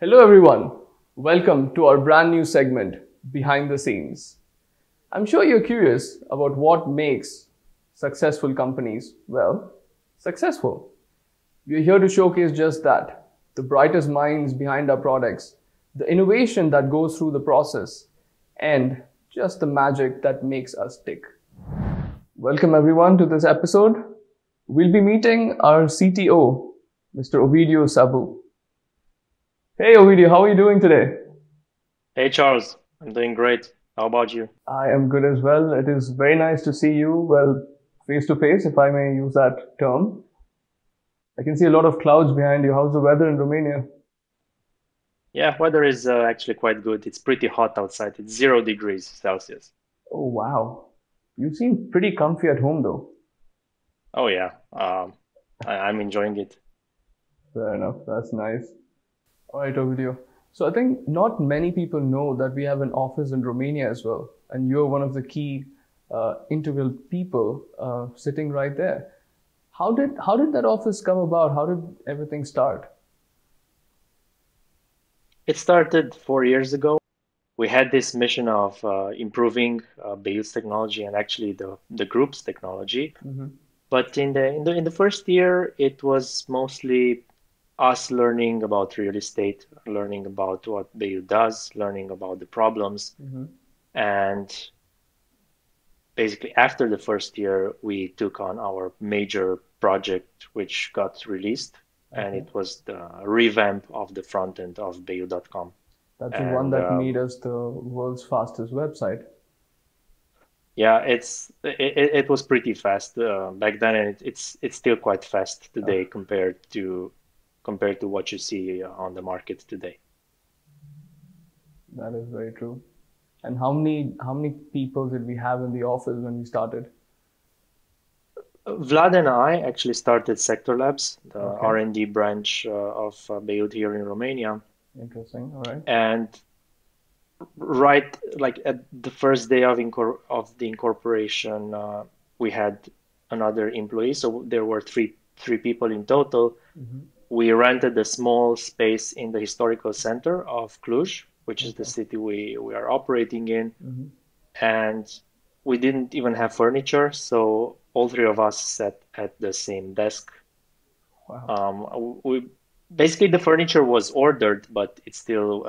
Hello everyone, welcome to our brand new segment, Behind the Scenes. I'm sure you're curious about what makes successful companies, well, successful. We're here to showcase just that, the brightest minds behind our products, the innovation that goes through the process, and just the magic that makes us tick. Welcome everyone to this episode. We'll be meeting our CTO, Mr. Ovidiu Sabou. Hey Ovidiu, how are you doing today? Hey Charles, I'm doing great. How about you? I am good as well. It is very nice to see you, well, face to face, if I may use that term. I can see a lot of clouds behind you. How's the weather in Romania? Yeah, weather is actually quite good. It's pretty hot outside. It's 0 degrees Celsius. Oh, wow. You seem pretty comfy at home, though. Oh yeah, I'm enjoying it. Fair enough. That's nice. All right, Ovidio. So I think not many people know that we have an office in Romania as well, and you're one of the key integral people sitting right there. How did that office come about? How did everything start? It started 4 years ago. We had this mission of improving Bayut's technology and actually the group's technology. Hmm. But in the first year, it was mostly us learning about real estate, learning about what Bayut does, learning about the problems, Hmm. and basically after the first year, we took on our major project, which got released, and Okay. it was the revamp of the front end of Bayut.com. That's the one And that made us the world's fastest website. yeah, it was pretty fast back then, and it's still quite fast Oh, today compared to what you see on the market today. that is very true. And how many people did we have in the office when we started? Vlad and I actually started Sector Labs, the Okay, R&D branch of Bayut here in Romania, interesting. All right. and right like at the first day of the incorporation, we had another employee, so there were three people in total. Hmm. We rented a small space in the historical center of Cluj, which is the Okay. city we are operating in, Hmm. and we didn't even have furniture, so all three of us sat at the same desk. Wow. We basically the furniture was ordered, but it's still,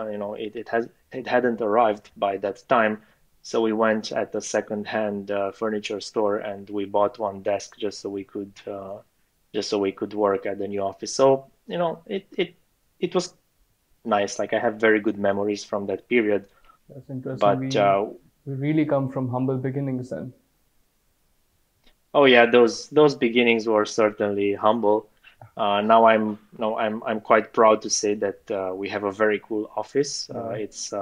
it hadn't arrived by that time. So we went at the second-hand furniture store and we bought one desk just so we could work at the new office. So, it was nice. Like I have very good memories from that period. That's interesting. But We really come from humble beginnings then. oh yeah, those beginnings were certainly humble. Now I'm no I'm quite proud to say that we have a very cool office. Yeah. It's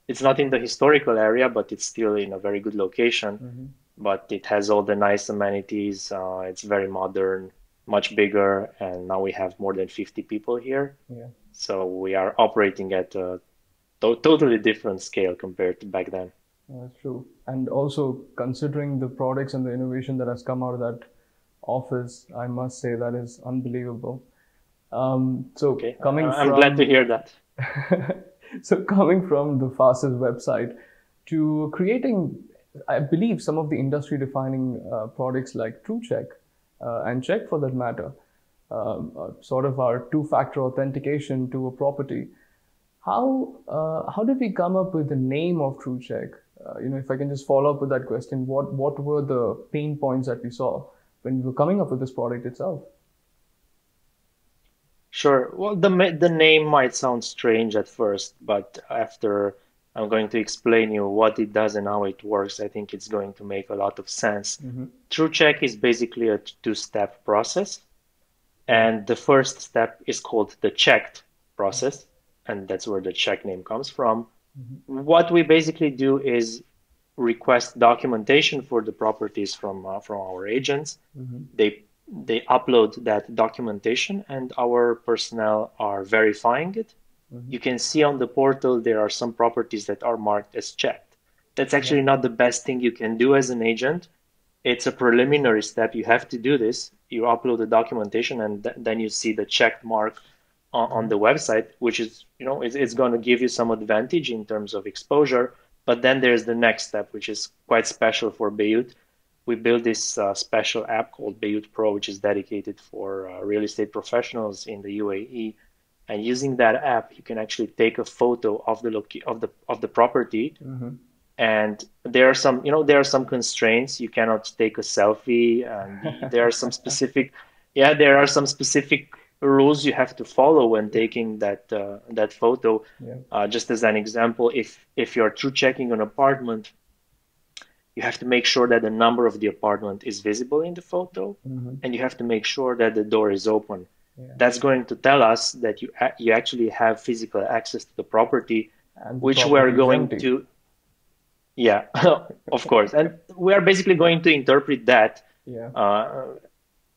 it's not in the historical area, but it's still in a very good location. Hmm. But it has all the nice amenities. It's very modern, much bigger, and now we have more than 50 people here. Yeah. So we are operating at a totally different scale compared to back then. That's true. And also considering the products and the innovation that has come out of that office, I must say that is unbelievable. So Okay, coming I'm glad to from hear that. so coming from the fastest website to creating, I believe, some of the industry-defining products like TrueCheck and Check for that matter, sort of our two-factor authentication to a property. How did we come up with the name of TrueCheck? If I can just follow up with that question, what were the pain points that we saw when we were coming up with this product itself? Sure. Well, the name might sound strange at first, but after I'm going to explain you what it does and how it works, I think it's going to make a lot of sense. Mm-hmm. TrueCheck is basically a two-step process, Yeah. and the first step is called the checked process, and that's where the check name comes from. Mm-hmm. What we basically do is request documentation for the properties from our agents. Mm-hmm. They upload that documentation, and our personnel are verifying it. Mm-hmm. You can see on the portal there are some properties that are marked as checked. That's Yeah. actually not the best thing you can do as an agent. It's a preliminary step. You have to do this. You upload the documentation, and then you see the check mark on the website, which is, it's going to give you some advantage in terms of exposure. But then there's the next step, which is quite special for Bayut. We built this special app called Bayut Pro, which is dedicated for real estate professionals in the UAE. And using that app, you can actually take a photo of the property. Mm-hmm. And there are some constraints. You cannot take a selfie, and there are some specific, yeah, there are some specific rules you have to follow when taking that photo. Yeah. Just as an example, if you're through checking an apartment, you have to make sure that the number of the apartment is visible in the photo, Mm-hmm. and you have to make sure that the door is open. Yeah. That's going to tell us that you actually have physical access to the property, And the which we're property is going empty. to, yeah, of course. And we are basically going to interpret that Yeah.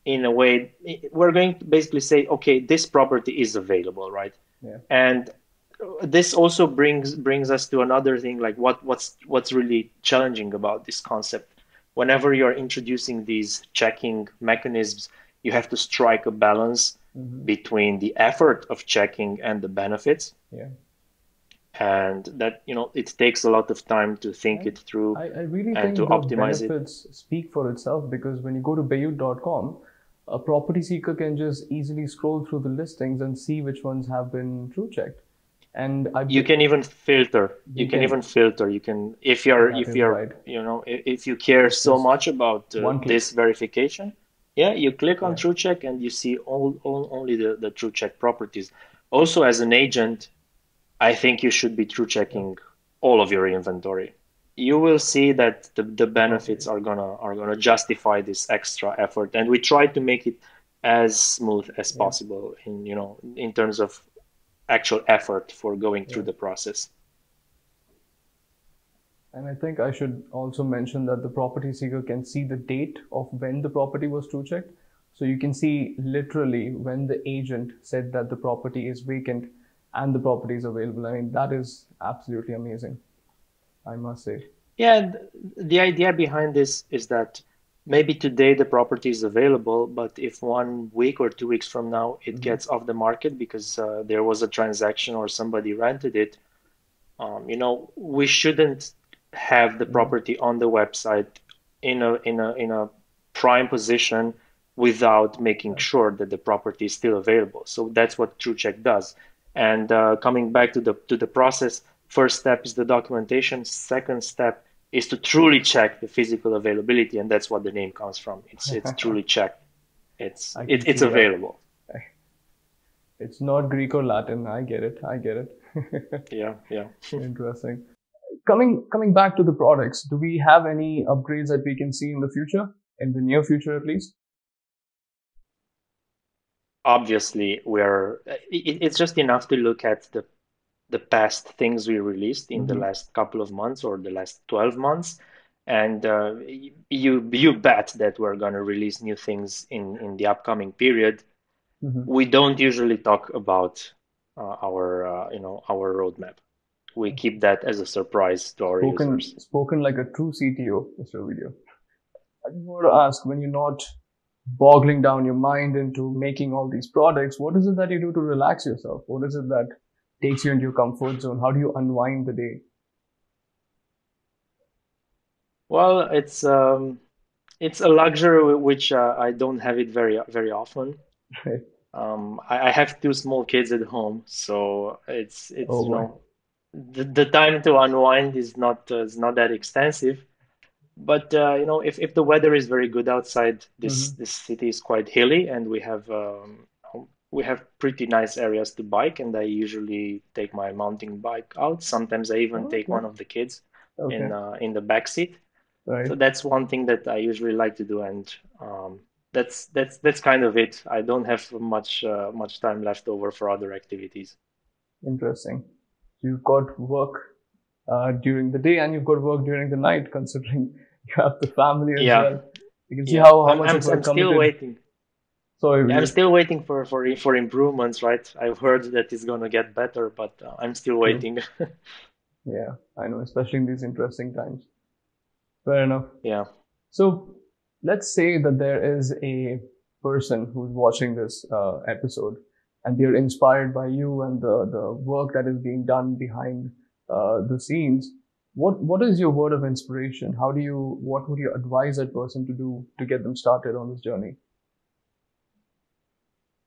in a way. We're going to basically say, okay, this property is available, right? Yeah. And this also brings us to another thing, like what's really challenging about this concept. Whenever you're introducing these checking mechanisms, you have to strike a balance Mm-hmm. between the effort of checking and the benefits. Yeah. And that, it takes a lot of time to think And it through I really and to think the optimize it. benefits speak for itself, because when you go to Bayut.com, a property seeker can just easily scroll through the listings and see which ones have been true checked. And You can even filter. you can, You can, that if is you're, right. if you care It's so just much about one click. this verification, yeah, you click on Yeah. TrueCheck and you see only the TrueCheck properties. Also, as an agent, I think you should be true Yeah. checking all of your inventory. You will see that the benefits Okay. are gonna justify this extra effort, and we try to make it as smooth as Yeah. possible in terms of actual effort for going through Yeah. the process. And I think I should also mention that the property seeker can see the date of when the property was true checked. So you can see literally when the agent said that the property is vacant and the property is available. I mean, that is absolutely amazing, I must say. Yeah, the idea behind this is that maybe today the property is available, but if 1 week or 2 weeks from now it Mm-hmm. gets off the market because there was a transaction or somebody rented it, we shouldn't have the Mm-hmm. property on the website in a prime position without making Yeah. sure that the property is still available. So that's what TrueCheck does. And coming back to the process, first step is the documentation. Second step is to truly check the physical availability, and that's what the name comes from. It's truly checked. It's I can it, it's see that. available. It's not Greek or Latin. I get it. I get it. Yeah, yeah. Interesting. Coming back to the products, do we have any upgrades that we can see in the future, in the near future at least? Obviously, it's just enough to look at the past things we released in the Mm-hmm. last couple of months or the last 12 months. And you bet that we're going to release new things in the upcoming period. Mm-hmm. We don't usually talk about our roadmap. We keep that as a surprise to our users. Spoken like a true CTO, Mr. Ovidiu. I just want to ask, when you're not boggling down your mind into making all these products, what is it that you do to relax yourself? What is it that takes you into your comfort zone? How do you unwind the day? Well, it's a luxury which I don't have it very often. I have two small kids at home, so it's Oh boy. the time to unwind is not that extensive. But if the weather is very good outside, Mm-hmm. this city is quite hilly, and we have pretty nice areas to bike, and I usually take my mountain bike out. Sometimes I even Oh, take okay. one of the kids Okay. in the back seat. Right. So that's one thing that I usually like to do, and that's kind of it. I don't have much time left over for other activities. Interesting. You've got work during the day and you've got work during the night, considering you have the family as Yeah, well. You can see yeah. how I'm much I'm of a I'm still committed. waiting. Sorry, Yeah, I'm video. still waiting for improvements, right? I've heard that it's gonna get better, but I'm still True. waiting. Yeah, I know, especially in these interesting times. Fair enough. Yeah. So let's say that there is a person who's watching this episode and they're inspired by you and the work that is being done behind the scenes, what is your word of inspiration? What would you advise that person to do to get them started on this journey?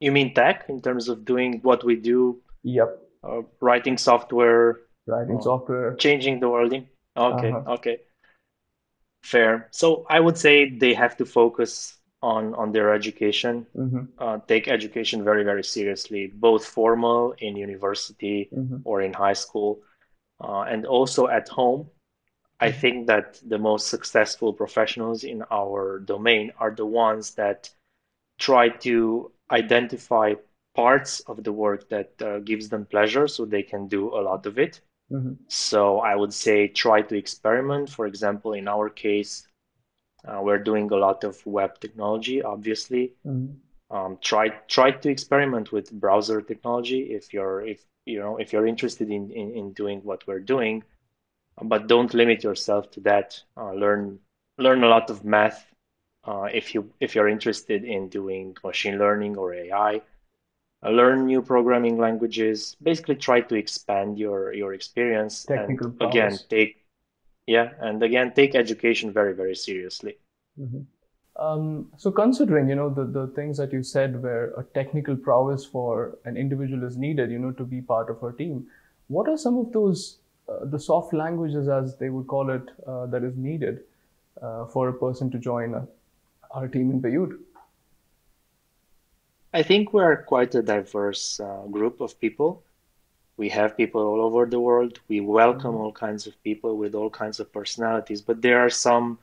You mean tech in terms of doing what we do, Yep. writing software, Writing uh, software. changing the world? Okay, Uh-huh. okay, fair. So I would say they have to focus on their education, Mm-hmm. take education very, very seriously, both formal in university Mm-hmm. or in high school, and also at home. I Mm-hmm. think that the most successful professionals in our domain are the ones that try to identify parts of the work that gives them pleasure so they can do a lot of it. Mm-hmm. So I would say try to experiment. For example, in our case, we're doing a lot of web technology, obviously. Mm-hmm. Try to experiment with browser technology if you're interested in doing what we're doing, but don't limit yourself to that. Learn a lot of math if you're interested in doing machine learning or AI. Learn new programming languages. Basically, try to expand your experience, and Technical prowess. again take education very, very seriously. Mm-hmm. So considering, the things that you said where a technical prowess for an individual is needed, to be part of our team, what are some of those, the soft languages, as they would call it, that is needed for a person to join our team in Bayut? I think we're quite a diverse group of people. We have people all over the world. We welcome Mm-hmm. all kinds of people with all kinds of personalities, but there are some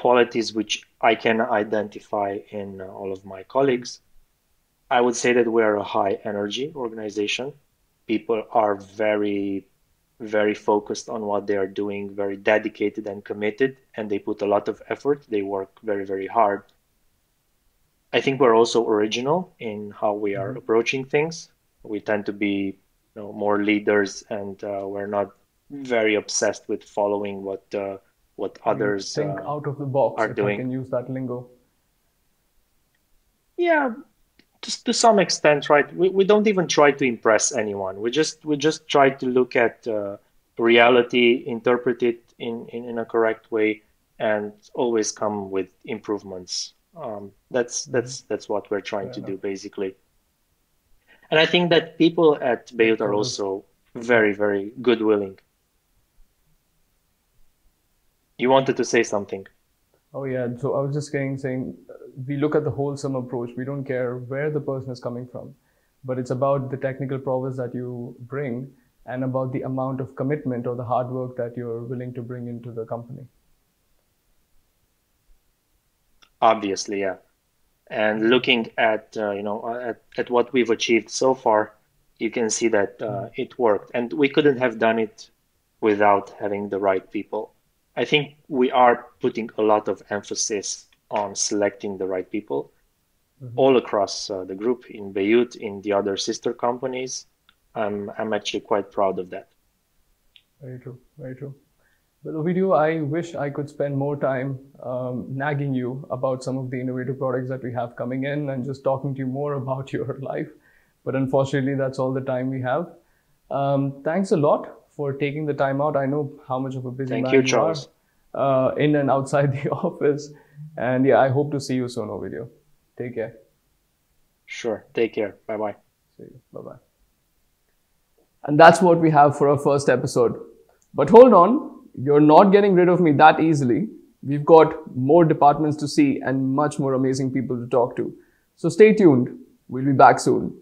qualities which I can identify in all of my colleagues. I would say that we're a high energy organization. People are very, very focused on what they are doing, very dedicated and committed, and they put a lot of effort. They work very, very hard. I think we're also original in how we are Mm-hmm. approaching things. We tend to be, more leaders, and we're not very obsessed with following what We others think out of the box, are if I doing. can use that lingo. Yeah, just to some extent, right? We don't even try to impress anyone. We just try to look at reality, interpret it in a correct way, and always come with improvements. Mm-hmm. That's what we're trying Fair to enough. do basically. And I think that people at Bayut That are sort of, also yeah. very, very good willing. You wanted to say something. Oh yeah. So I was just saying, we look at the wholesome approach. We don't care where the person is coming from, but it's about the technical prowess that you bring and about the amount of commitment or the hard work that you're willing to bring into the company. Obviously, yeah. And looking at at what we've achieved so far, you can see that it worked, and we couldn't have done it without having the right people. I think we are putting a lot of emphasis on selecting the right people Mm-hmm. all across the group in Bayut, in the other sister companies. I'm actually quite proud of that. Very true. Very true. Well, Ovidiu, I wish I could spend more time nagging you about some of the innovative products that we have coming in and just talking to you more about your life. But unfortunately, that's all the time we have. Thanks a lot for taking the time out. I know how much of a busy Thank you, man you are Charles. in and outside the office. And yeah, I hope to see you soon, Ovidiu. Take care. Sure. Take care. Bye bye. See you. Bye bye. And that's what we have for our first episode. But hold on, you're not getting rid of me that easily. We've got more departments to see and much more amazing people to talk to. So stay tuned. We'll be back soon.